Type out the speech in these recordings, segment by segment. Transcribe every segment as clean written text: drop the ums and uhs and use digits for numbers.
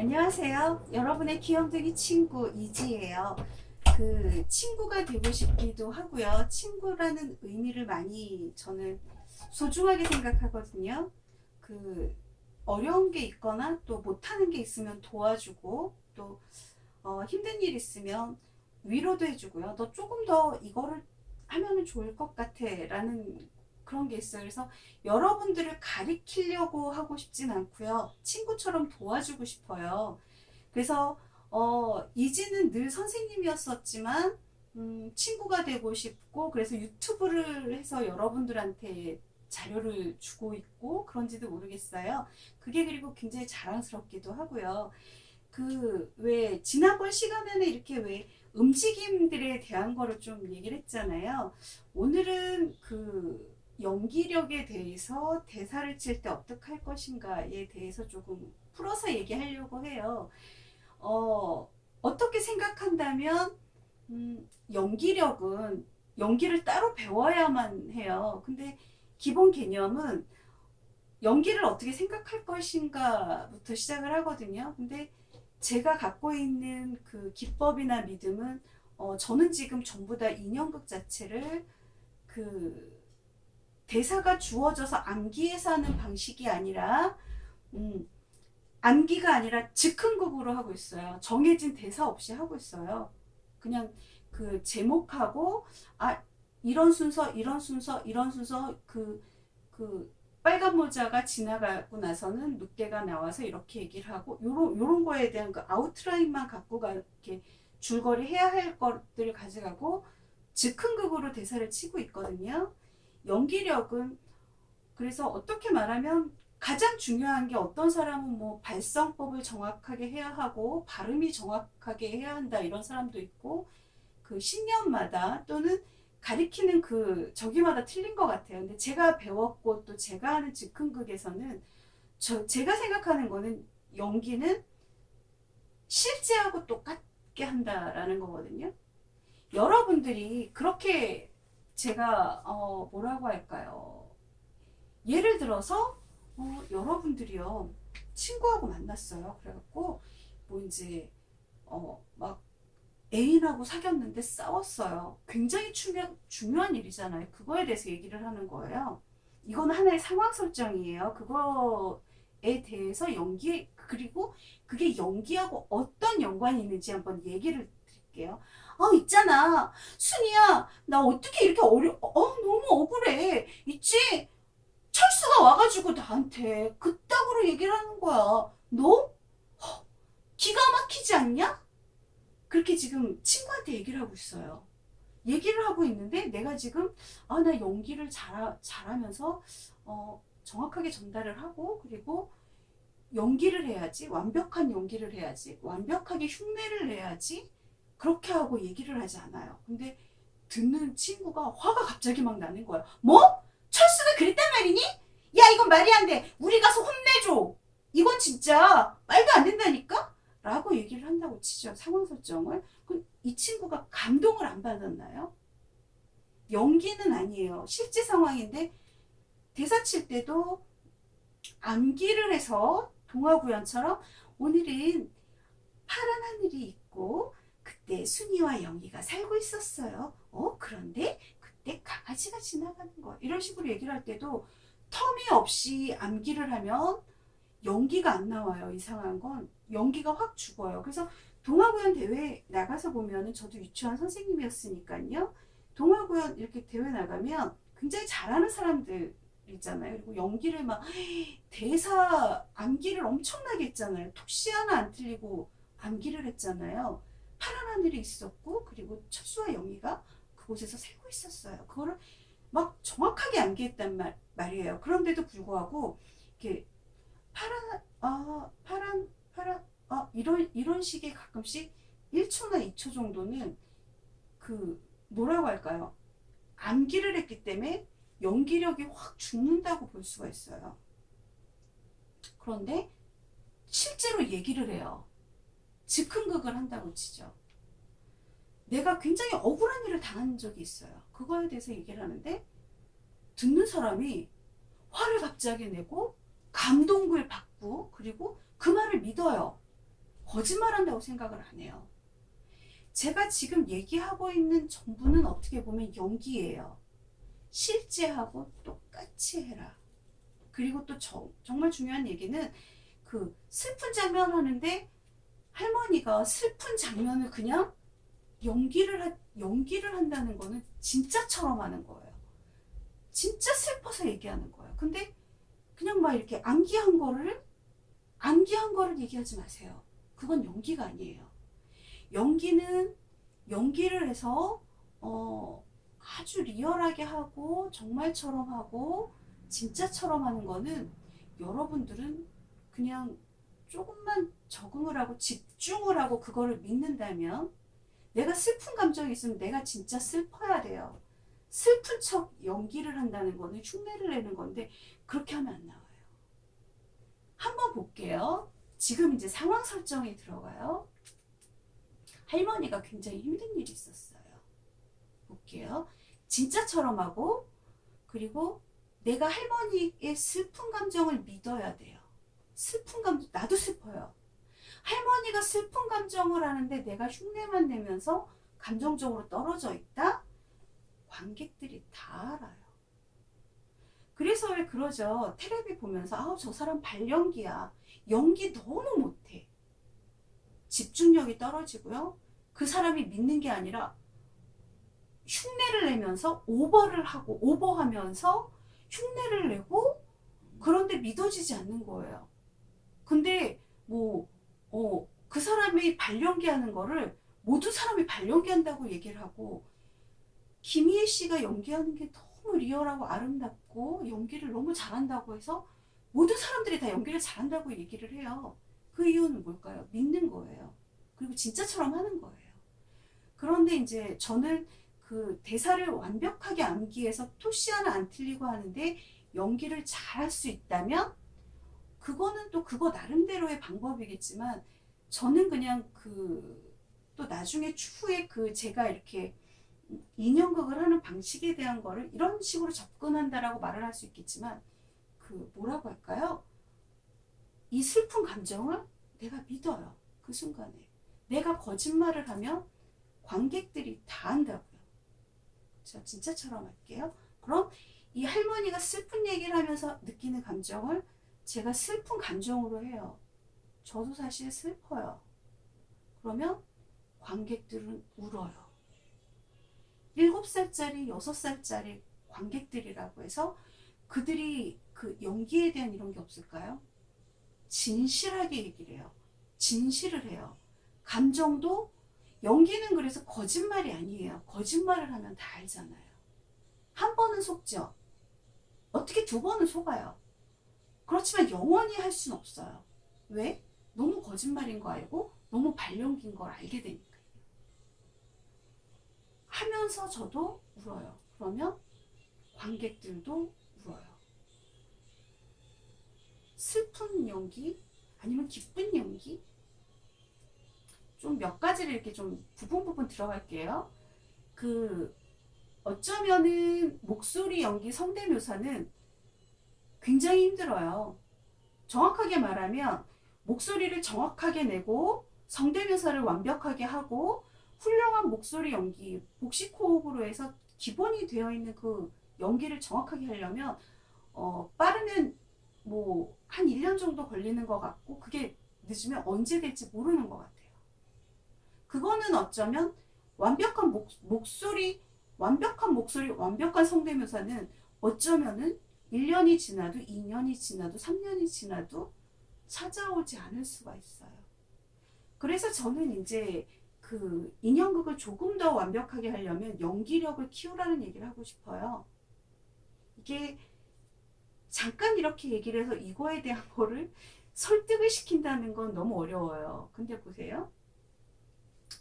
안녕하세요. 여러분의 귀염둥이 친구 이지예요. 친구가 되고 싶기도 하고요. 친구라는 의미를 많이 저는 소중하게 생각하거든요. 그 어려운 게 있거나 또 못하는 게 있으면 도와주고 또 힘든 일 있으면 위로도 해주고요. 너 조금 더 이거를 하면은 좋을 것 같아 라는 그런 게 있어요. 그래서 여러분들을 가리키려고 하고 싶진 않고요. 친구처럼 도와주고 싶어요. 그래서 이지는 늘 선생님이었었지만 친구가 되고 싶고 그래서 유튜브를 해서 여러분들한테 자료를 주고 있고 그런지도 모르겠어요. 그게 그리고 굉장히 자랑스럽기도 하고요. 왜 지난번 시간에는 이렇게 왜 움직임들에 대한 거를 좀 얘기를 했잖아요. 오늘은 연기력에 대해서 대사를 칠 때 어떻게 할 것인가에 대해서 조금 풀어서 얘기하려고 해요. 어떻게 생각한다면 연기력은 연기를 따로 배워야만 해요. 근데 기본 개념은 연기를 어떻게 생각할 것인가부터 시작을 하거든요. 근데 제가 갖고 있는 그 기법이나 믿음은 저는 지금 전부 다 인형극 자체를 그 대사가 주어져서 암기해서 하는 방식이 아니라 암기가 아니라 즉흥극으로 하고 있어요. 정해진 대사 없이 하고 있어요. 그냥 그 제목하고 이런 순서 이런 순서 이런 순서 그 빨간 모자가 지나가고 나서는 늑대가 나와서 이렇게 얘기를 하고 요런 거에 대한 그 아웃라인만 갖고가 이렇게 줄거리 해야 할 것들을 가져가고 즉흥극으로 대사를 치고 있거든요. 연기력은 그래서 어떻게 말하면 가장 중요한 게 어떤 사람은 뭐 발성법을 정확하게 해야 하고 발음이 정확하게 해야 한다 이런 사람도 있고 그 신념마다 또는 가리키는 저기마다 틀린 것 같아요. 근데 제가 배웠고 또 제가 하는 즉흥극에서는 제가 생각하는 거는 연기는 실제하고 똑같게 한다라는 거거든요. 여러분들이 그렇게 제가 뭐라고 할까요? 예를 들어서 여러분들이요 친구하고 만났어요. 그래갖고 뭐 이제 막 애인하고 사귀었는데 싸웠어요. 굉장히 중요한 일이잖아요. 그거에 대해서 얘기를 하는 거예요. 이건 하나의 상황 설정이에요. 그거에 대해서 그리고 그게 연기하고 어떤 연관이 있는지 한번 얘기를 드릴게요. 있잖아. 순이야, 나 어떻게 이렇게 너무 억울해. 있지? 철수가 와가지고 나한테 그따구로 얘기를 하는 거야. 너? 기가 막히지 않냐? 그렇게 지금 친구한테 얘기를 하고 있어요. 얘기를 하고 있는데 내가 지금 나 연기를 잘하면서 정확하게 전달을 하고 그리고 연기를 해야지 완벽한 연기를 해야지 완벽하게 흉내를 내야지 그렇게 하고 얘기를 하지 않아요. 근데 듣는 친구가 화가 갑자기 막 나는 거야. 뭐? 철수가 그랬단 말이니? 야 이건 말이 안 돼. 우리 가서 혼내줘. 이건 진짜 말도 안 된다니까? 라고 얘기를 한다고 치죠. 상황 설정을. 그럼 이 친구가 감동을 안 받았나요? 연기는 아니에요. 실제 상황인데 대사 칠 때도 암기를 해서 동화구연처럼 오늘은 파란 하늘이 있고 그때 순이와 영희가 살고 있었어요. 그런데 그때 강아지가 지나가는 거 이런 식으로 얘기를 할 때도 텀이 없이 암기를 하면 연기가 안 나와요. 이상한 건 연기가 확 죽어요. 그래서 동화구연 대회 나가서 보면은 저도 유치원 선생님이었으니까요. 동화구연 이렇게 대회 나가면 굉장히 잘하는 사람들 있잖아요. 그리고 연기를 막 대사 암기를 엄청나게 했잖아요. 톡시 하나 안 틀리고 암기를 했잖아요. 파란 하늘이 있었고 그리고 철수와 영희가 그곳에서 살고 있었어요. 그거를 막 정확하게 암기했단 말이에요. 그런데도 불구하고 이렇게 이런 식의 가끔씩 1초나 2초 정도는 뭐라고 할까요? 암기를 했기 때문에 연기력이 확 죽는다고 볼 수가 있어요. 그런데 실제로 얘기를 해요. 즉흥극을 한다고 치죠. 내가 굉장히 억울한 일을 당한 적이 있어요. 그거에 대해서 얘기를 하는데 듣는 사람이 화를 갑자기 내고 감동을 받고 그리고 그 말을 믿어요. 거짓말한다고 생각을 안 해요. 제가 지금 얘기하고 있는 전부는 어떻게 보면 연기예요. 실제하고 똑같이 해라. 그리고 또 정말 중요한 얘기는 그 슬픈 장면 하는데 할머니가 슬픈 장면을 그냥 연기를 한다는 거는 진짜처럼 하는 거예요. 진짜 슬퍼서 얘기하는 거예요. 근데 그냥 막 이렇게 암기한 거를 얘기하지 마세요. 그건 연기가 아니에요. 연기는 연기를 해서 아주 리얼하게 하고 정말처럼 하고 진짜처럼 하는 거는 여러분들은 그냥 조금만 적응을 하고 집중을 하고 그거를 믿는다면 내가 슬픈 감정이 있으면 내가 진짜 슬퍼야 돼요. 슬픈 척 연기를 한다는 거는 흉내를 내는 건데 그렇게 하면 안 나와요. 한번 볼게요. 지금 이제 상황 설정이 들어가요. 할머니가 굉장히 힘든 일이 있었어요. 볼게요. 진짜처럼 하고 그리고 내가 할머니의 슬픈 감정을 믿어야 돼요. 슬픈 감정, 나도 슬퍼요. 할머니가 슬픈 감정을 하는데 내가 흉내만 내면서 감정적으로 떨어져 있다? 관객들이 다 알아요. 그래서 왜 그러죠? 텔레비 보면서 아우 저 사람 발연기야. 연기 너무 못해. 집중력이 떨어지고요. 그 사람이 믿는 게 아니라 흉내를 내면서 오버하면서 흉내를 내고 그런데 믿어지지 않는 거예요. 근데 그 사람이 발연기 하는 거를 모든 사람이 발연기 한다고 얘기를 하고 김희애 씨가 연기하는 게 너무 리얼하고 아름답고 연기를 너무 잘한다고 해서 모든 사람들이 다 연기를 잘한다고 얘기를 해요. 그 이유는 뭘까요? 믿는 거예요. 그리고 진짜처럼 하는 거예요. 그런데 이제 저는 그 대사를 완벽하게 암기해서 토시 하나 안 틀리고 하는데 연기를 잘할 수 있다면 그거는 또 그거 나름대로의 방법이겠지만 저는 그냥 또 나중에 추후에 제가 이렇게 인형극을 하는 방식에 대한 거를 이런 식으로 접근한다라고 말을 할 수 있겠지만 뭐라고 할까요? 이 슬픈 감정을 내가 믿어요. 그 순간에. 내가 거짓말을 하면 관객들이 다 안다고요. 자, 진짜처럼 할게요. 그럼 이 할머니가 슬픈 얘기를 하면서 느끼는 감정을 제가 슬픈 감정으로 해요. 저도 사실 슬퍼요. 그러면 관객들은 울어요. 7살짜리, 6살짜리 관객들이라고 해서 그들이 그 연기에 대한 이런 게 없을까요? 진실하게 얘기를 해요. 진실을 해요. 감정도 연기는 그래서 거짓말이 아니에요. 거짓말을 하면 다 알잖아요. 한 번은 속죠. 어떻게 2번은 속아요. 그렇지만 영원히 할 수는 없어요. 왜? 너무 거짓말인 거 알고 너무 발연기인 걸 알게 되니까요. 하면서 저도 울어요. 그러면 관객들도 울어요. 슬픈 연기 아니면 기쁜 연기 좀 몇 가지를 이렇게 좀 부분 들어갈게요. 어쩌면은 목소리 연기 성대묘사는 굉장히 힘들어요. 정확하게 말하면 목소리를 정확하게 내고 성대묘사를 완벽하게 하고 훌륭한 목소리 연기, 복식호흡으로 해서 기본이 되어 있는 그 연기를 정확하게 하려면 빠르면 한 1년 정도 걸리는 것 같고 그게 늦으면 언제 될지 모르는 것 같아요. 그거는 어쩌면 완벽한 목소리, 완벽한 성대묘사는 어쩌면은 1년이 지나도 2년이 지나도 3년이 지나도 찾아오지 않을 수가 있어요. 그래서 저는 이제 인형극을 조금 더 완벽하게 하려면 연기력을 키우라는 얘기를 하고 싶어요. 이게 잠깐 이렇게 얘기를 해서 이거에 대한 거를 설득을 시킨다는 건 너무 어려워요. 근데 보세요.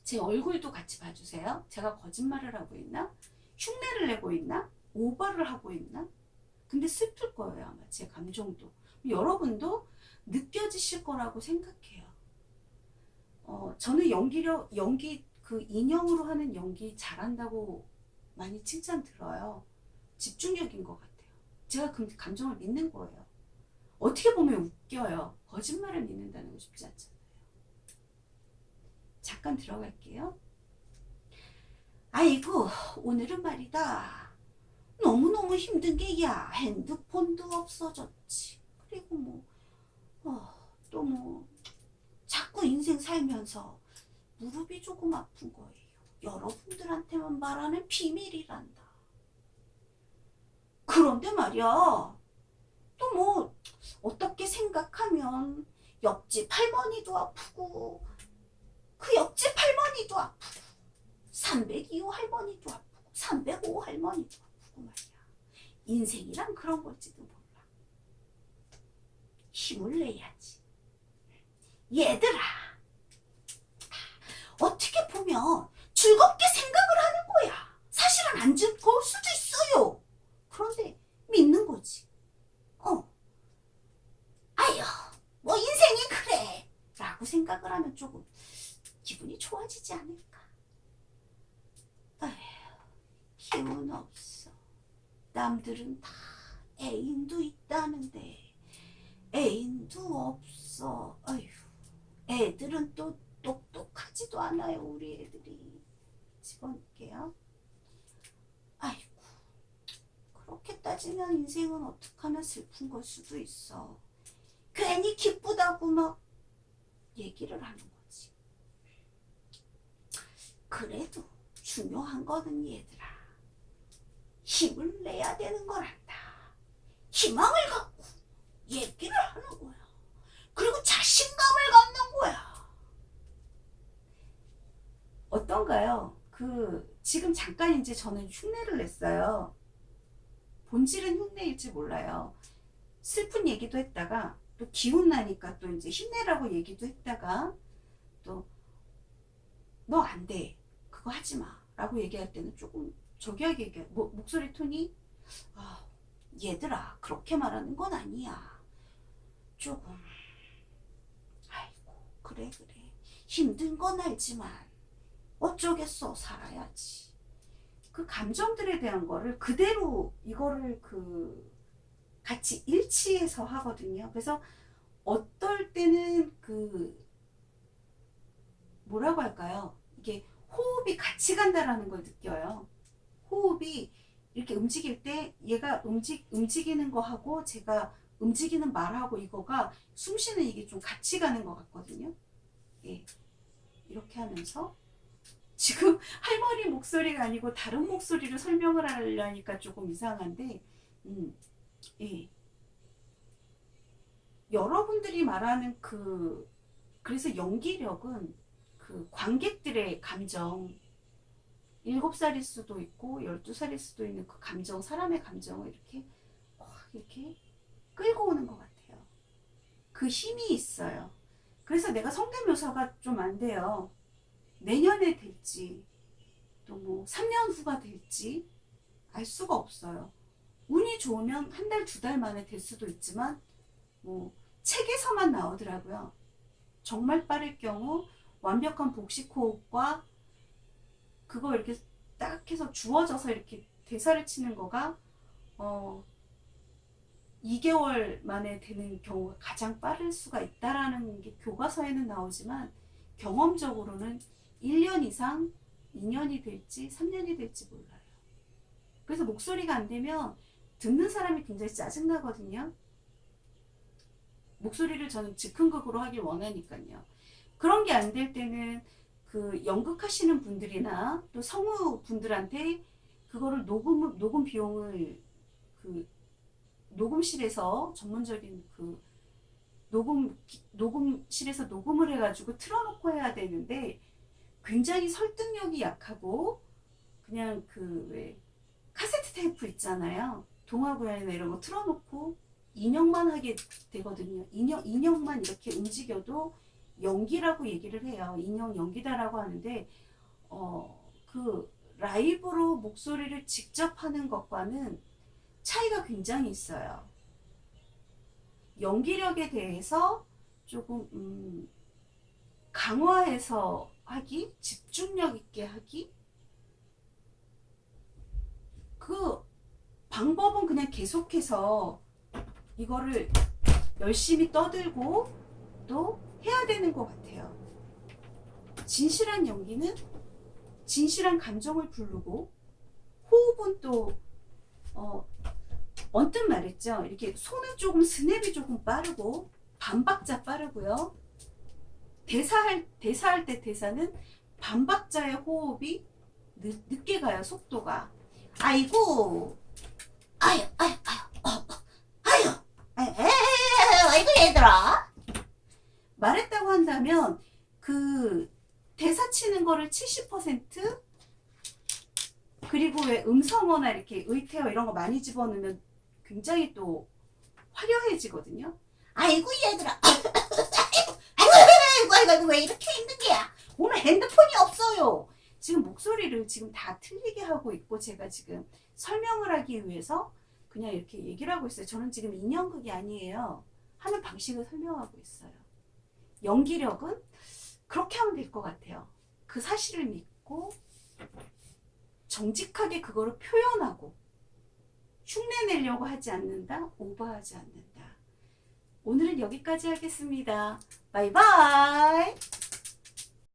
제 얼굴도 같이 봐주세요. 제가 거짓말을 하고 있나? 흉내를 내고 있나? 오버를 하고 있나? 근데 슬플 거예요. 아마 제 감정도. 여러분도 느껴지실 거라고 생각해요. 저는 인형으로 하는 연기 잘한다고 많이 칭찬 들어요. 집중력인 것 같아요. 제가 그 감정을 믿는 거예요. 어떻게 보면 웃겨요. 거짓말을 믿는다는 거 쉽지 않잖아요. 잠깐 들어갈게요. 아이고, 오늘은 말이다. 너무너무 힘든 게야. 핸드폰도 없어졌지. 그리고 또 자꾸 인생 살면서 무릎이 조금 아픈 거예요. 여러분들한테만 말하는 비밀이란다. 그런데 말이야, 또 어떻게 생각하면 옆집 할머니도 아프고, 그 옆집 할머니도 아프고, 302호 할머니도 아프고, 305호 할머니도 아프고 말이야. 인생이란 그런 걸지도 몰라. 힘을 내야지. 얘들아, 어떻게 보면 즐겁게 생각을 하는 거야. 사실은 안 즐거울 수도 있어요. 그런데 믿는 거지. 아유, 인생이 그래 라고 생각을 하면 조금 기분이 좋아지지 않을까. 아휴, 기운 없어. 남들은 다 애인도 있다는데 애인도 없어. 아휴, 애들은 또 똑똑하지도 않아요. 우리 애들이. 집어넣을게요. 아이고, 그렇게 따지면 인생은 어떻게 하면 슬픈 걸 수도 있어. 괜히 기쁘다고 막 얘기를 하는 거지. 그래도 중요한 거는 얘들아, 힘을 내야 되는 거란다. 희망을 갖고 얘기를 하는 거야. 그리고 자신감을 갖는 거야. 어떤가요? 지금 잠깐 이제 저는 흉내를 냈어요. 본질은 흉내일지 몰라요. 슬픈 얘기도 했다가 또 기운 나니까 또 이제 힘내라고 얘기도 했다가 또 너 안 돼. 그거 하지 마. 라고 얘기할 때는 조금 저기하게 얘기해. 목소리 톤이 얘들아, 그렇게 말하는 건 아니야. 조금 아이고, 그래. 힘든 건 알지만 어쩌겠어. 살아야지. 그 감정들에 대한 거를 그대로 이거를 같이 일치해서 하거든요. 그래서 어떨 때는 뭐라고 할까요? 이게 호흡이 같이 간다라는 걸 느껴요. 호흡이 이렇게 움직일 때 얘가 움직이는 거하고 제가 움직이는 말하고 이거가 숨 쉬는 이게 좀 같이 가는 것 같거든요. 예. 이렇게 하면서 지금 할머니 목소리가 아니고 다른 목소리로 설명을 하려니까 조금 이상한데, 예. 여러분들이 말하는 그래서 연기력은 관객들의 감정, 7살일 수도 있고 12살일 수도 있는 그 감정, 사람의 감정을 이렇게 끌고 오는 것 같아요. 그 힘이 있어요. 그래서 내가 성대묘사가 좀 안 돼요. 내년에 될지 또 3년 후가 될지 알 수가 없어요. 운이 좋으면 한 달, 2달 만에 될 수도 있지만 책에서만 나오더라고요. 정말 빠를 경우 완벽한 복식 호흡과 그거 이렇게 딱 해서 주어져서 이렇게 대사를 치는 거가 2개월 만에 되는 경우가 가장 빠를 수가 있다라는 게 교과서에는 나오지만 경험적으로는 1년 이상 2년이 될지 3년이 될지 몰라요. 그래서 목소리가 안 되면 듣는 사람이 굉장히 짜증나거든요. 목소리를 저는 즉흥극으로 하길 원하니까요. 그런 게 안 될 때는 연극하시는 분들이나 또 성우 분들한테 그거를 녹음 비용을 녹음실에서 전문적인 녹음실에서 녹음을 해가지고 틀어놓고 해야 되는데 굉장히 설득력이 약하고 그냥 왜 카세트 테이프 있잖아요. 동화구연이나 이런 거 틀어놓고 인형만 하게 되거든요. 인형만 이렇게 움직여도 연기라고 얘기를 해요. 인형 연기다라고 하는데 라이브로 목소리를 직접 하는 것과는 차이가 굉장히 있어요. 연기력에 대해서 조금 강화해서 하기, 집중력 있게 하기, 그 방법은 그냥 계속해서 이거를 열심히 떠들고 또 해야 되는 것 같아요. 진실한 연기는 진실한 감정을 부르고, 호흡은 또 언뜻 말했죠. 이렇게 손은 조금 스냅이 조금 빠르고 반박자 빠르고요. 대사할 때 대사는 반박자의 호흡이 늦게 가요. 속도가. 아이고, 아유, 아유, 아유, 아유, 아이고 얘들아. 말했다고 한다면 그 대사 치는 거를 70%, 그리고 왜 음성어나 이렇게 의태어 이런 거 많이 집어넣으면 굉장히 또 화려해지거든요. 아이고 얘들아. 아이고 왜 이렇게 힘든 게야. 오늘 핸드폰이 없어요. 지금 목소리를 지금 다 틀리게 하고 있고, 제가 지금 설명을 하기 위해서 그냥 이렇게 얘기를 하고 있어요. 저는 지금 인형극이 아니에요. 하는 방식을 설명하고 있어요. 연기력은 그렇게 하면 될 것 같아요. 그 사실을 믿고 정직하게 그거를 표현하고, 흉내내려고 하지 않는다, 오버하지 않는다. 오늘은 여기까지 하겠습니다. 바이바이.